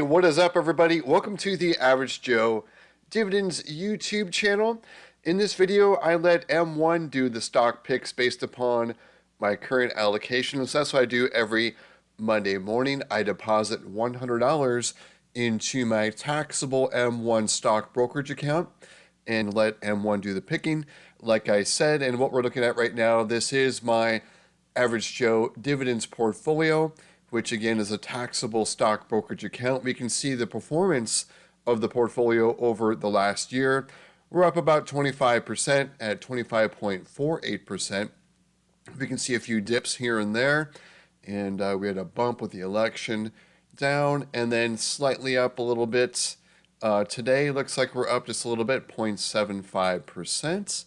what is up, everybody? Welcome to the Average Joe Dividends YouTube channel. In this video, I let M1 do the stock picks based upon my current allocation. So that's what I do every Monday morning. I deposit $100 into my taxable M1 stock brokerage account and let M1 do the picking. Like I said, and what we're looking at right now, this is my Average Joe Dividends portfolio, which again is a taxable stock brokerage account. We can see the performance of the portfolio over the last year. We're up about 25% at 25.48%. We can see a few dips here and there, and we had a bump with the election down and then slightly up a little bit. Today looks like we're up just a little bit, 0.75%.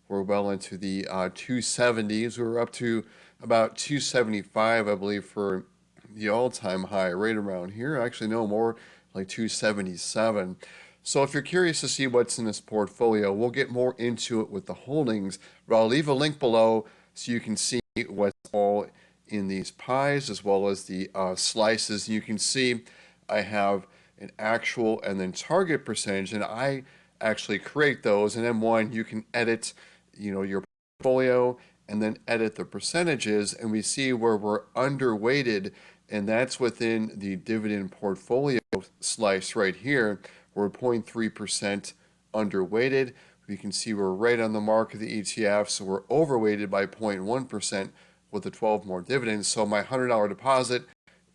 We're well into the 270s. We were up to about 275, I believe, for the all-time high right around here. Actually, no, more like 277. So if you're curious to see what's in this portfolio, we'll get more into it with the holdings, but I'll leave a link below so you can see what's all in these pies as well as the slices. You can see I have an actual and then target percentage, and I actually create those. In M1, you can edit, your portfolio and then edit the percentages, and we see where we're underweighted, and that's within the dividend portfolio slice right here. We're 0.3% underweighted. We can see we're right on the mark of the ETF, so we're overweighted by 0.1% with the 12 more dividends. So my $100 deposit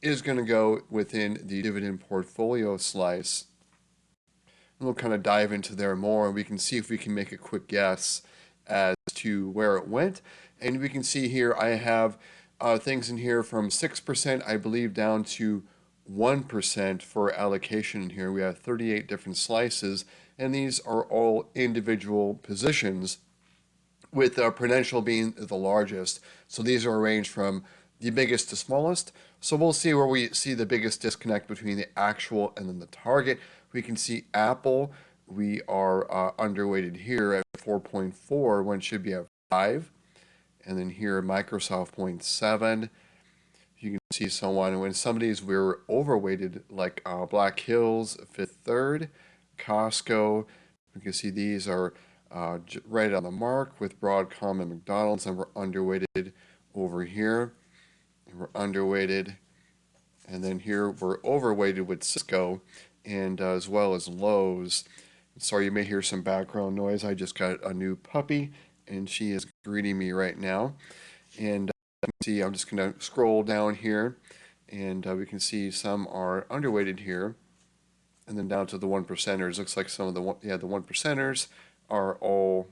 is going to go within the dividend portfolio slice. And we'll kind of dive into there more, and we can see if we can make a quick guess as to where it went. And we can see here I have things in here from 6%, I believe, down to 1% for allocation in here. We have 38 different slices, and these are all individual positions, with Prudential being the largest. So these are arranged from the biggest to smallest. So we'll see where we see the biggest disconnect between the actual and then the target. We can see Apple, we are underweighted here at 4.4 when it should be at 5. And then here Microsoft 0.7. You can see so on. And when some of these we're overweighted, like Black Hills, Fifth Third, Costco, you can see these are right on the mark with Broadcom and McDonald's, and we're underweighted over here. And we're underweighted. And then here we're overweighted with Cisco and as well as Lowe's. Sorry, you may hear some background noise. I just got a new puppy, and she is greeting me right now. And you can see I'm just going to scroll down here, and we can see some are underweighted here, and then down to the 1%ers. Looks like some of the 1%ers are all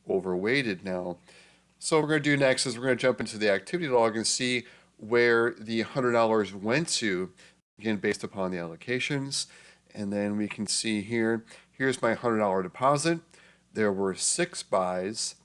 overweighted now. So what we're going to do next is we're going to jump into the activity log and see where the $100 went to, again based upon the allocations. And then we can see here, here's my $100 deposit. There were 6 buys,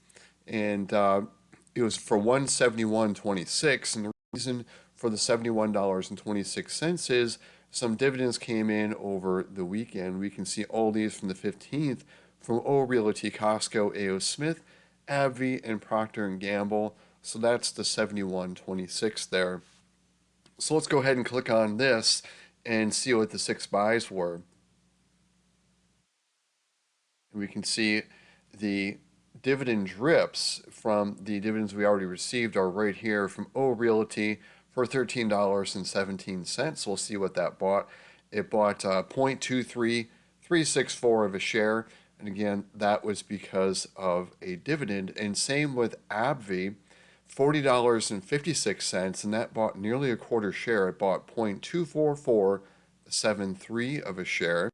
and it was for $171.26. And the reason for the $71.26 is some dividends came in over the weekend. We can see all these from the 15th from O Realty, Costco, A.O. Smith, AbbVie, and Procter & Gamble. So that's the 71.26 there. So let's go ahead and click on this and see what the 6 buys were. And we can see the dividend drips from the dividends we already received are right here from O Realty for $13.17. So we'll see what that bought. It bought 0.23364 of a share. And again, that was because of a dividend. And same with AbbVie, $40.56, and that bought nearly a quarter share. It bought 0.24473 of a share.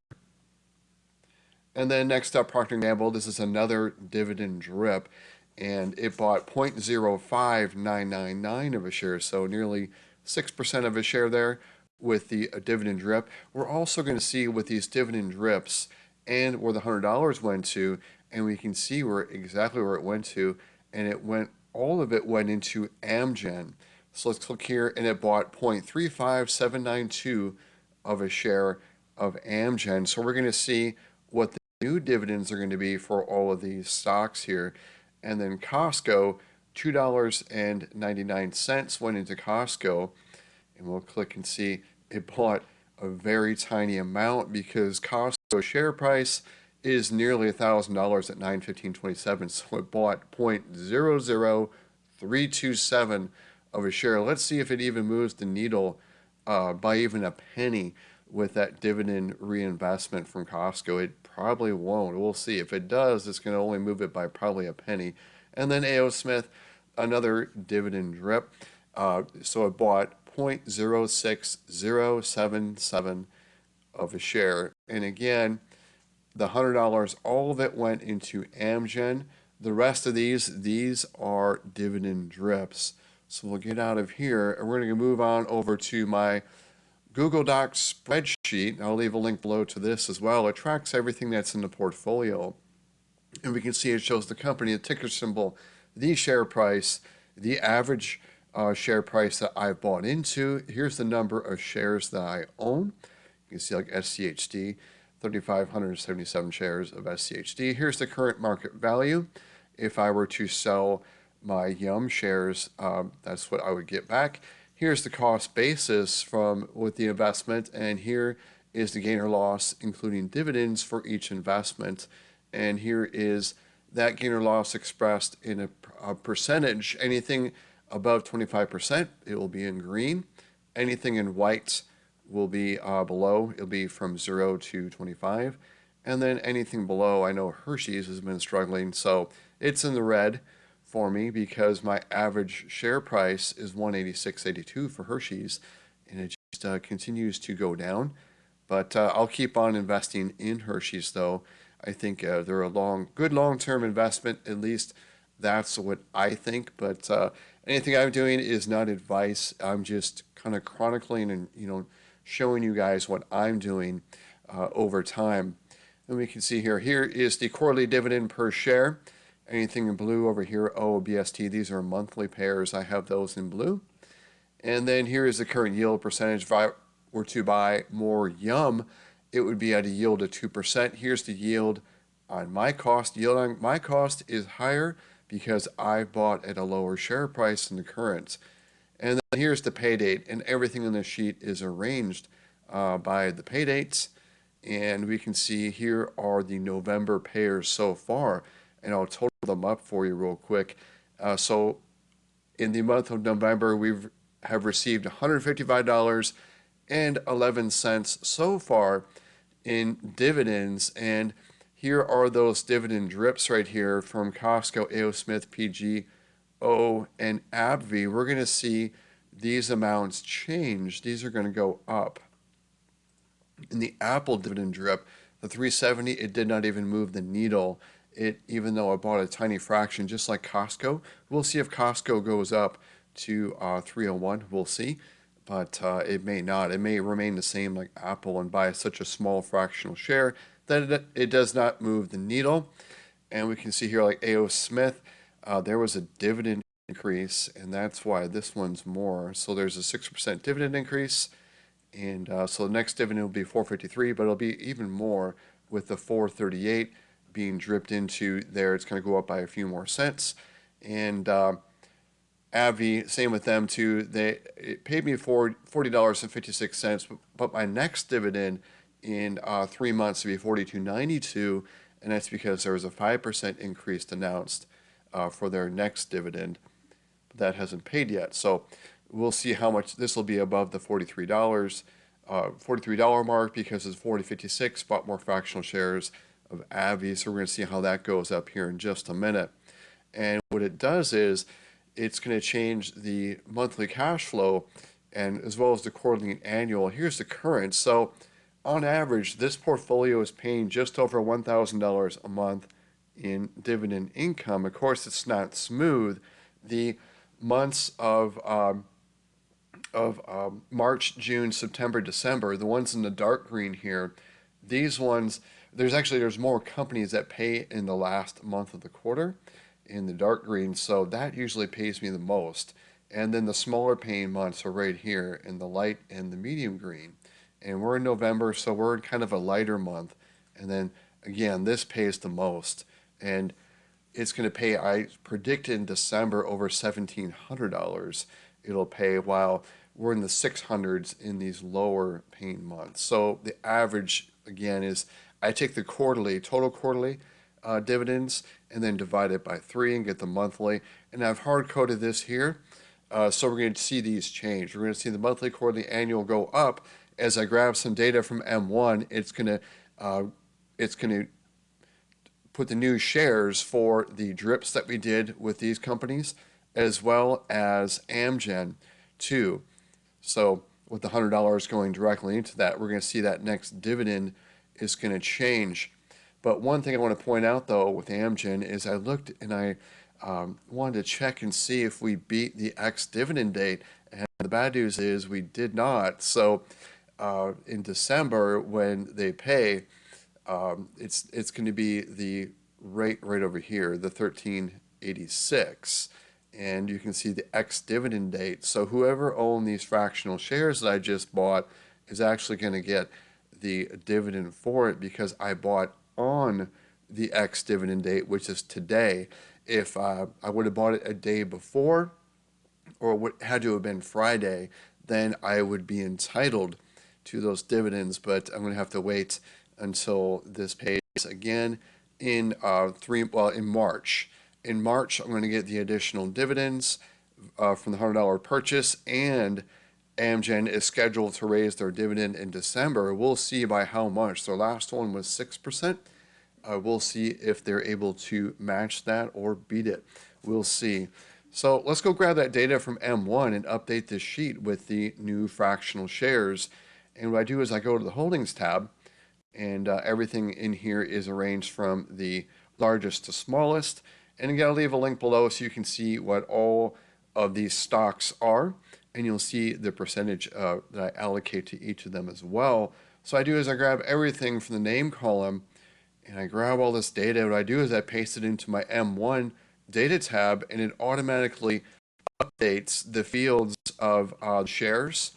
And then next up, Procter & Gamble. This is another dividend drip, and it bought 0.05999 of a share, so nearly 6% of a share there with the dividend drip. We're also going to see with these dividend drips and where the $100 went to, and we can see exactly where it went to, and all of it went into Amgen. So let's click here, and it bought 0.35792 of a share of Amgen. So we're going to see what the new dividends are going to be for all of these stocks here. And then Costco, $2.99 went into Costco, and we'll click and see it bought a very tiny amount because Costco share price is nearly $1,000 at 9/15/27, so it bought 0.00327 of a share. Let's see if it even moves the needle by even a penny with that dividend reinvestment from Costco. It probably won't. We'll see. If it does, it's going to only move it by probably a penny. And then A.O. Smith, another dividend drip. So it bought 0.06077 of a share. And again, the $100, all of it went into Amgen. The rest of these are dividend drips. So we'll get out of here and we're going to move on over to my Google Docs spreadsheet. I'll leave a link below to this as well. It tracks everything that's in the portfolio. And we can see it shows the company, the ticker symbol, the share price, the average share price that I've bought into. Here's the number of shares that I own. You can see like SCHD, 3,577 shares of SCHD. Here's the current market value. If I were to sell my Yum shares, that's what I would get back. Here's the cost basis with the investment, and here is the gain or loss, including dividends for each investment. And here is that gain or loss expressed in a percentage. Anything above 25%, it will be in green. Anything in white will be below. It'll be from 0 to 25. And then anything below, I know Hershey's has been struggling, so it's in the red for me because my average share price is $186.82 for Hershey's, and it just continues to go down. But I'll keep on investing in Hershey's, though. I think they're a good long-term investment. At least that's what I think. But anything I'm doing is not advice. I'm just kind of chronicling and showing you guys what I'm doing over time. And we can see here is the quarterly dividend per share. Anything in blue over here, OBST, these are monthly pairs. I have those in blue. And then here is the current yield percentage. If I were to buy more Yum, it would be at a yield of 2%. Here's the yield on my cost. Yield on my cost is higher because I bought at a lower share price than the current. And then here's the pay date, and everything on this sheet is arranged by the pay dates. And we can see here are the November payers so far, and I'll total them up for you real quick. So in the month of November, we have received $155.11 so far in dividends, and here are those dividend drips right here from Costco, A.O. Smith, PG, and AbbVie. We're going to see these amounts change. These are going to go up. In the Apple dividend drip, the 370, it did not even move the needle. Even though I bought a tiny fraction, just like Costco. We'll see if Costco goes up to 301. We'll see, but it may not. It may remain the same like Apple and buy such a small fractional share that it does not move the needle. And we can see here like A.O. Smith, there was a dividend increase, and that's why this one's more. So there's a 6% dividend increase, and so the next dividend will be 453, but it'll be even more with the 438 being dripped into there. It's going to go up by a few more cents. And AbbVie, same with them too. It paid me $40.56, but my next dividend in 3 months will be $42.92, and that's because there was a 5% increase announced for their next dividend. But that hasn't paid yet, so we'll see how much this will be above the $43 mark because it's $40.56. Bought more fractional shares of AbbVie, so we're going to see how that goes up here in just a minute. And what it does is it's going to change the monthly cash flow and as well as the quarterly and annual. Here's the current. So on average, this portfolio is paying just over $1,000 a month in dividend income. Of course, it's not smooth. The months of March, June, September, December, the ones in the dark green here, these ones, there's more companies that pay in the last month of the quarter in the dark green, so that usually pays me the most. And then the smaller paying months are right here in the light and the medium green. And we're in November, so we're in kind of a lighter month. And then again, this pays the most. And it's going to pay, I predict in December, over $1,700 it'll pay, while we're in the 600s in these lower paying months. So the average, again, is I take the total quarterly dividends and then divide it by 3 and get the monthly. And I've hard coded this here. So we're going to see these change. We're going to see the monthly, quarterly, annual go up. As I grab some data from M1, it's going to put the new shares for the drips that we did with these companies, as well as Amgen too. So with the $100 going directly into that, we're going to see that next dividend is going to change. But one thing I want to point out though with Amgen is I looked and I wanted to check and see if we beat the ex-dividend date. And the bad news is we did not. So in December when they pay, it's going to be the rate right over here, the 1386, and you can see the ex-dividend date. So whoever owned these fractional shares that I just bought is actually going to get the dividend for it because I bought on the ex-dividend date, which is today. If I would have bought it a day before, or what had to have been Friday, then I would be entitled to those dividends. But I'm going to have to wait until this pays again in in March. In March, I'm going to get the additional dividends from the $100 purchase, and Amgen is scheduled to raise their dividend in December. We'll see by how much. Their last one was 6%. We'll see if they're able to match that or beat it. We'll see. So let's go grab that data from M1 and update this sheet with the new fractional shares. And what I do is I go to the Holdings tab, and everything in here is arranged from the largest to smallest. And I'm going to leave a link below so you can see what all of these stocks are, and you'll see the percentage that I allocate to each of them as well. So I do is I grab everything from the name column, and I grab all this data. What I do is I paste it into my M1 data tab, and it automatically updates the fields of shares.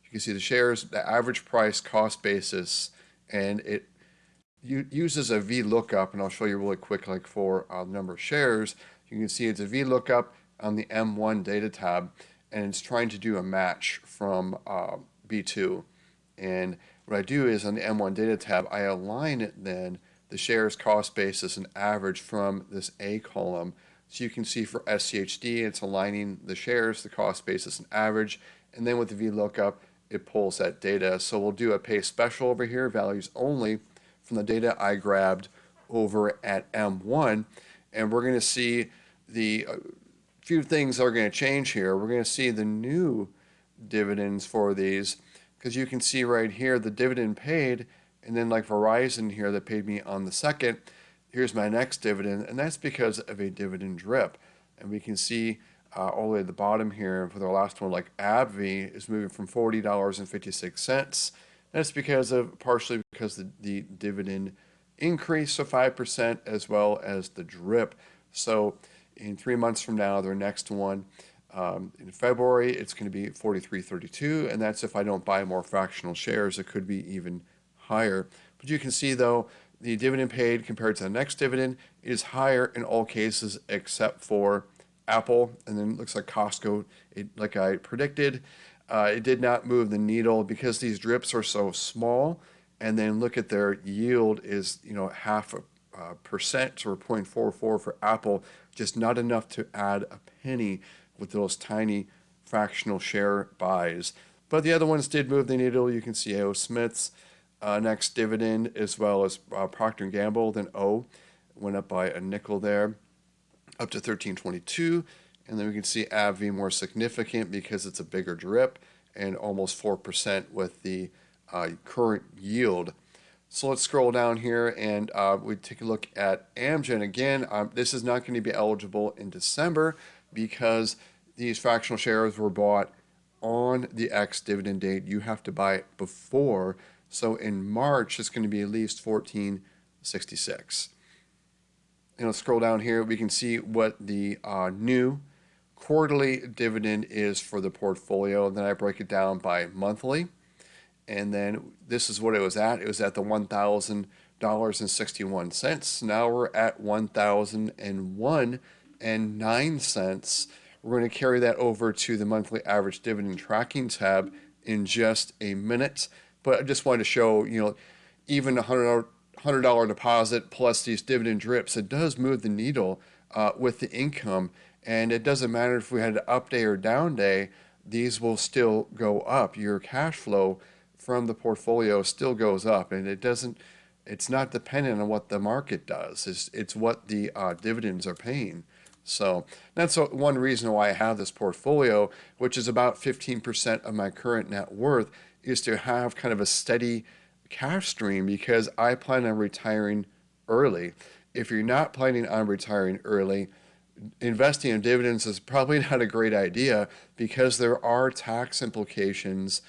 You can see the shares, the average price, cost basis, and it uses a VLOOKUP, and I'll show you really quick, like for the number of shares. You can see it's a VLOOKUP on the M1 data tab, and it's trying to do a match from B2. And what I do is on the M1 data tab, I align it then, the shares, cost basis, and average from this A column. So you can see for SCHD, it's aligning the shares, the cost basis, and average. And then with the VLOOKUP, it pulls that data. So we'll do a pay special over here, values only, from the data I grabbed over at M1. And we're going to see the few things are going to change here. We're going to see the new dividends for these, because you can see right here the dividend paid, and then like Verizon here that paid me on the 2nd, here's my next dividend, and that's because of a dividend drip. And we can see all the way at the bottom here for the last one, like AbbVie is moving from $40.56. That's partially because the dividend increase of 5% as well as the drip. So in 3 months from now, their next one in February, it's going to be $43.32, and that's if I don't buy more fractional shares. It could be even higher. But you can see though, the dividend paid compared to the next dividend is higher in all cases except for Apple, and then it looks like Costco. Like I predicted, it did not move the needle because these drips are so small. And then look at their yield is 0.5%, or 0.44 for Apple, just not enough to add a penny with those tiny fractional share buys. But the other ones did move the needle. You can see A.O. Smith's next dividend, as well as Procter & Gamble, then O went up by a nickel there, up to 13.22. And then we can see AbbVie more significant because it's a bigger drip, and almost 4% with the current yield. So let's scroll down here, and we take a look at Amgen again. This is not going to be eligible in December because these fractional shares were bought on the ex-dividend date. You have to buy it before. So in March, it's going to be at least $14.66. And let's scroll down here. We can see what the new quarterly dividend is for the portfolio. And then I break it down by monthly. And then this is what it was at. It was at the $1,000.61. Now we're at $1,001.09 We're going to carry that over to the monthly average dividend tracking tab in just a minute. But I just wanted to show, even $100 deposit plus these dividend drips, it does move the needle with the income. And it doesn't matter if we had an up day or down day, these will still go up. Your cash flow from the portfolio still goes up, and it's not dependent on what the market does. It's what the dividends are paying. So that's one reason why I have this portfolio, which is about 15% of my current net worth, is to have kind of a steady cash stream because I plan on retiring early. If you're not planning on retiring early, investing in dividends is probably not a great idea because there are tax implications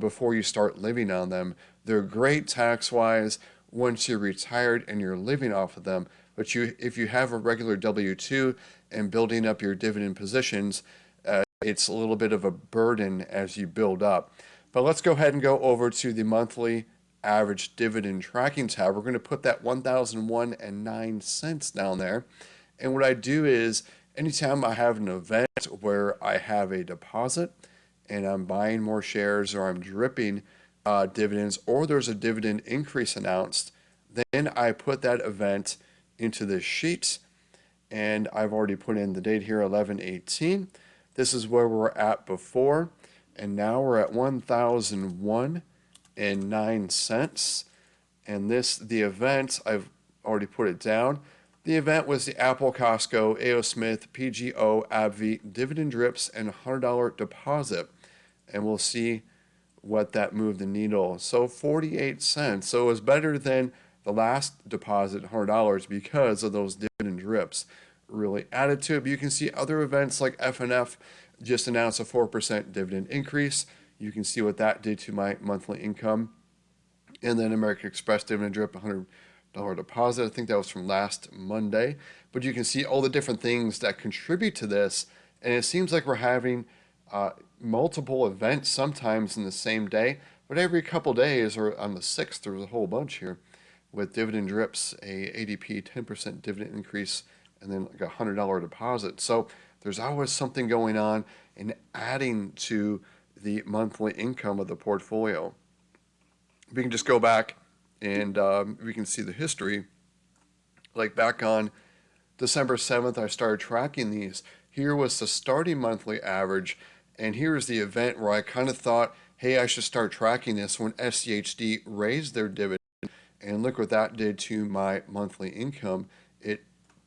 before you start living on them. They're great tax-wise once you're retired and you're living off of them, but if you have a regular W-2 and building up your dividend positions, it's a little bit of a burden as you build up. But let's go ahead and go over to the monthly average dividend tracking tab. We're going to put that 1,001.09 cents down there. And what I do is anytime I have an event where I have a deposit and I'm buying more shares or I'm dripping dividends or there's a dividend increase announced, then I put that event into this sheet, and I've already put in the date here, 11/18. This is where we're at before, and now we're at 1,001.09 cents. And the event, I've already put it down. The event was the Apple, Costco, A.O. Smith, PGO, AbbVie, dividend drips, and $100 deposit. And we'll see what that moved the needle. So 48 cents. So it was better than the last deposit, $100, because of those dividend drips. Really added to it. But you can see other events like FNF just announced a 4% dividend increase. You can see what that did to my monthly income. And then American Express dividend drip, $100 deposit. I think that was from last Monday. But you can see all the different things that contribute to this. And it seems like we're having multiple events sometimes in the same day. But every couple days, or on the 6th, there was a whole bunch here with dividend drips, a ADP 10% dividend increase, and then like a $100 deposit. So there's always something going on and adding to the monthly income of the portfolio. We can just go back and we can see the history. Like back on December 7th, I started tracking these. Here was the starting monthly average, and here's the event where I kind of thought, hey, I should start tracking this when SCHD raised their dividend. And look what that did to my monthly income. It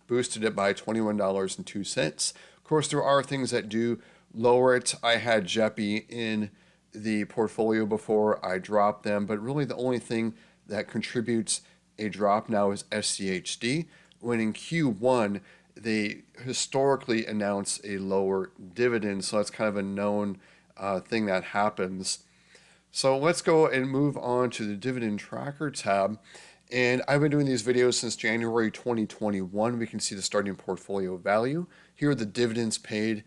boosted it by $21.02. Of course, there are things that do lower it. I had JEPI in the portfolio before I dropped them, but really the only thing that contributes a drop now is SCHD, when in Q1 they historically announce a lower dividend, so that's kind of a known thing that happens. So let's go and move on to the Dividend Tracker tab. And I've been doing these videos since January 2021. We can see the starting portfolio value. Here are the dividends paid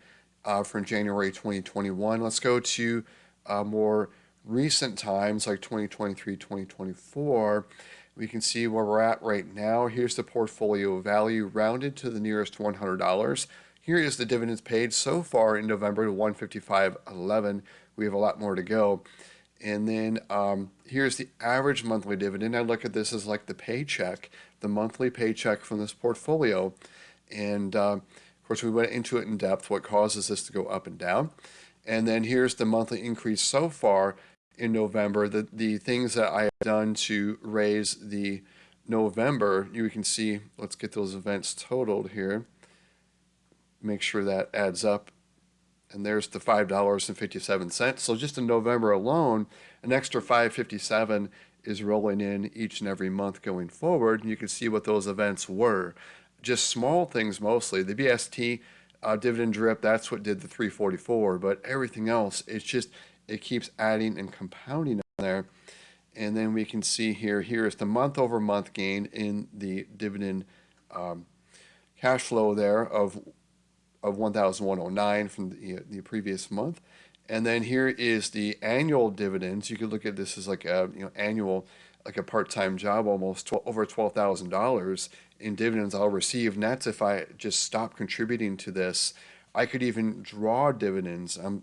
from January 2021. Let's go to more recent times like 2023, 2024. We can see where we're at right now. Here's the portfolio value rounded to the nearest $100. Here is the dividends paid so far in November to 155.11. We have a lot more to go. And then here's the average monthly dividend. I look at this as like the paycheck, the monthly paycheck from this portfolio. And of course, we went into it in depth, what causes this to go up and down. And then here's the monthly increase so far in November. The things that I have done to raise the November, you can see, let's get those events totaled here. Make sure that adds up. And there's the $5.57. So just in November alone, an extra $5.57 is rolling in each and every month going forward. And you can see what those events were. Just small things mostly. The BST dividend drip, that's what did the $3.44. But everything else, it keeps adding and compounding on there. And then we can see here is the month-over-month gain in the dividend cash flow there of 1,109 from the previous month. And then here is the annual dividends. You could look at this as like a annual, like a part-time job, almost over $12,000 in dividends I'll receive. And that's if I just stop contributing to this. I could even draw dividends out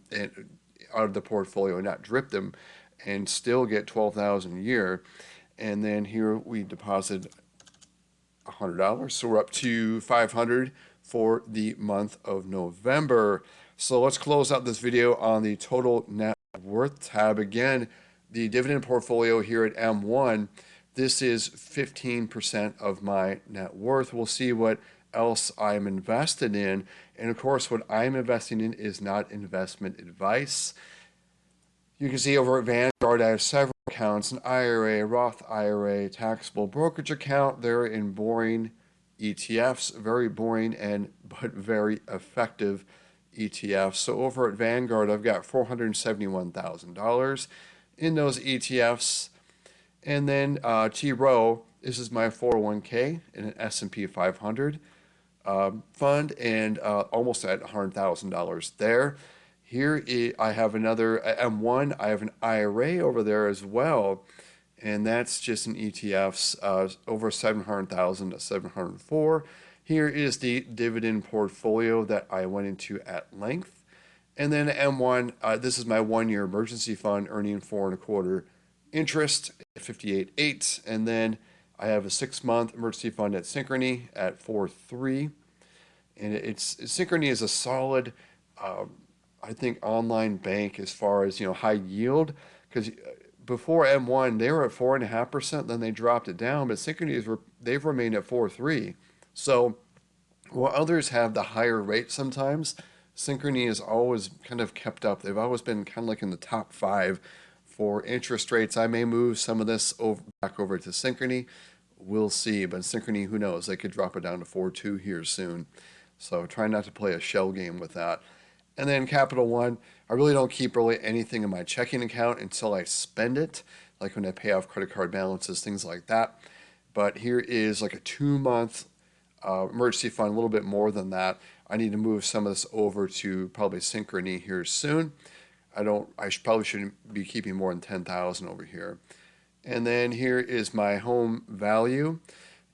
of the portfolio and not drip them and still get 12,000 a year. And then here we deposit $100. So we're up to 500 for the month of November. So let's close out this video on the total net worth tab. Again, the dividend portfolio here at M1, this is 15% of my net worth. We'll see what else I'm invested in. And of course, what I'm investing in is not investment advice. You can see over at Vanguard, I have several accounts, an IRA, Roth IRA, taxable brokerage account. They're in boring ETFs, very boring but very effective ETFs. So over at Vanguard, I've got $471,000 in those ETFs. And then T Rowe, this is my 401k in an S&P 500 fund, and almost at $100,000 there. Here I have another M1. I have an IRA over there as well, and that's just in ETFs, over 700,000 to 704. Here is the dividend portfolio that I went into at length. And then M1, this is my 1-year emergency fund earning 4.25 interest at 58.8. And then I have a 6-month emergency fund at Synchrony at 4.3. And Synchrony is a solid, I think, online bank as far as, high yield, because before M1 they were at 4.5%, then they dropped it down, but Synchrony they've remained at 4.3. So while others have the higher rate sometimes, Synchrony has always kind of kept up. They've always been kind of like in the top 5 for interest rates. I may move some of this back over to Synchrony. We'll see, but Synchrony, who knows? They could drop it down to 4.2 here soon. So try not to play a shell game with that. And then Capital One, I really don't keep really anything in my checking account until I spend it, like when I pay off credit card balances, things like that. But here is like a 2-month emergency fund, a little bit more than that. I need to move some of this over to probably Synchrony here soon. Probably shouldn't be keeping more than 10,000 over here. And then here is my home value.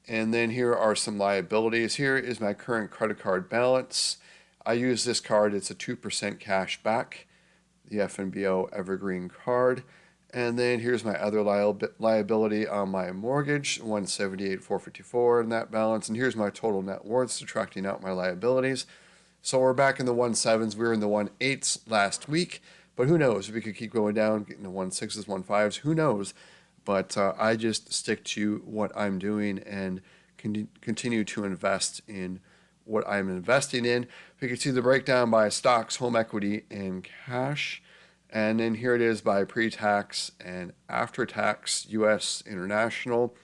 And then here are some liabilities. Here is my current credit card balance. I use this card. It's a 2% cash back, the FNBO Evergreen card. And then here's my other liability on my mortgage, $178,454 in that balance. And here's my total net worth, subtracting out my liabilities. So we're back in the 1.7s. We were in the 1.8s last week, but who knows? We could keep going down, getting the 1.6s, 1.5s. Who knows? But I just stick to what I'm doing and continue to invest in what I'm investing in. You can see the breakdown by stocks, home equity, and cash. And then here it is by pre-tax and after-tax, U.S., international.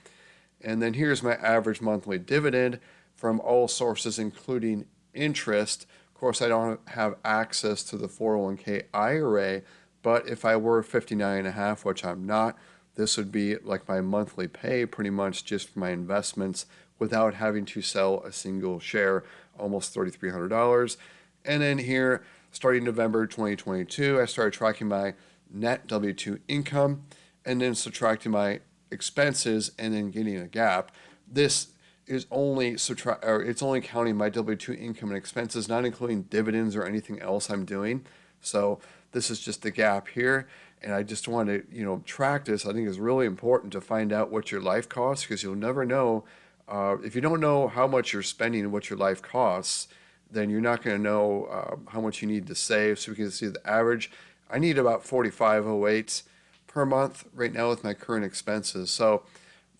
And then here's my average monthly dividend from all sources, including interest. Of course, I don't have access to the 401k IRA, but if I were 59.5, which I'm not, this would be like my monthly pay pretty much just for my investments without having to sell a single share, almost $3,300. And then here, starting November 2022, I started tracking my net W-2 income and then subtracting my expenses and then getting a gap. This is only it's only counting my W-2 income and expenses, not including dividends or anything else I'm doing. So this is just the gap here. And I just want to, track this. I think it's really important to find out what your life costs, because you'll never know. If you don't know how much you're spending and what your life costs, then you're not going to know how much you need to save. So we can see the average. I need about $45.08 per month right now with my current expenses. So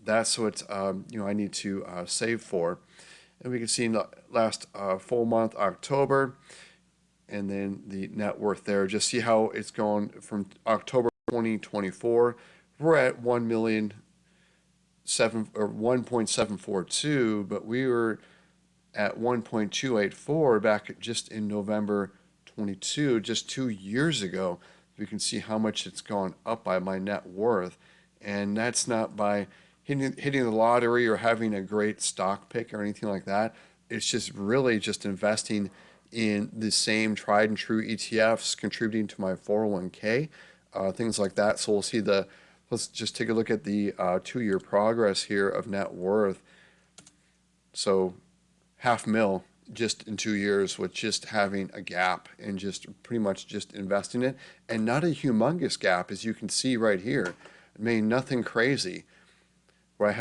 that's what I need to save for. And we can see in the last full month, October, and then the net worth there. Just see how it's going from October 2024. We're at 1.742, but we were at 1.284 back just in November 22, just 2 years ago. You can see how much it's gone up by my net worth, and that's not by hitting the lottery or having a great stock pick or anything like that. It's just really just investing in the same tried and true ETFs, contributing to my 401k, things like that. So we'll see let's just take a look at the 2-year progress here of net worth. So $500,000 just in 2 years with just having a gap and just pretty much just investing it, and not a humongous gap, as you can see right here. I mean, nothing crazy. Where I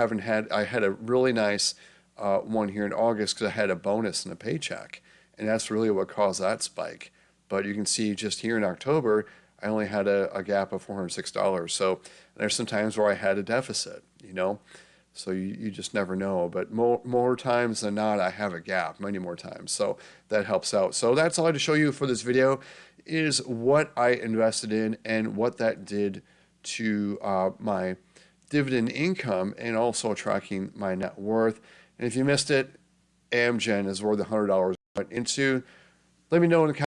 had a really nice one here in August because I had a bonus and a paycheck, and that's really what caused that spike. But you can see just here in October, I only had a gap of $406. So there's some times where I had a deficit, you know. So you just never know. But more times than not, I have a gap, many more times. So that helps out. So that's all I had to show you for this video, is what I invested in and what that did to my dividend income, and also tracking my net worth. And if you missed it, Amgen is where the $100 went into. Let me know in the comments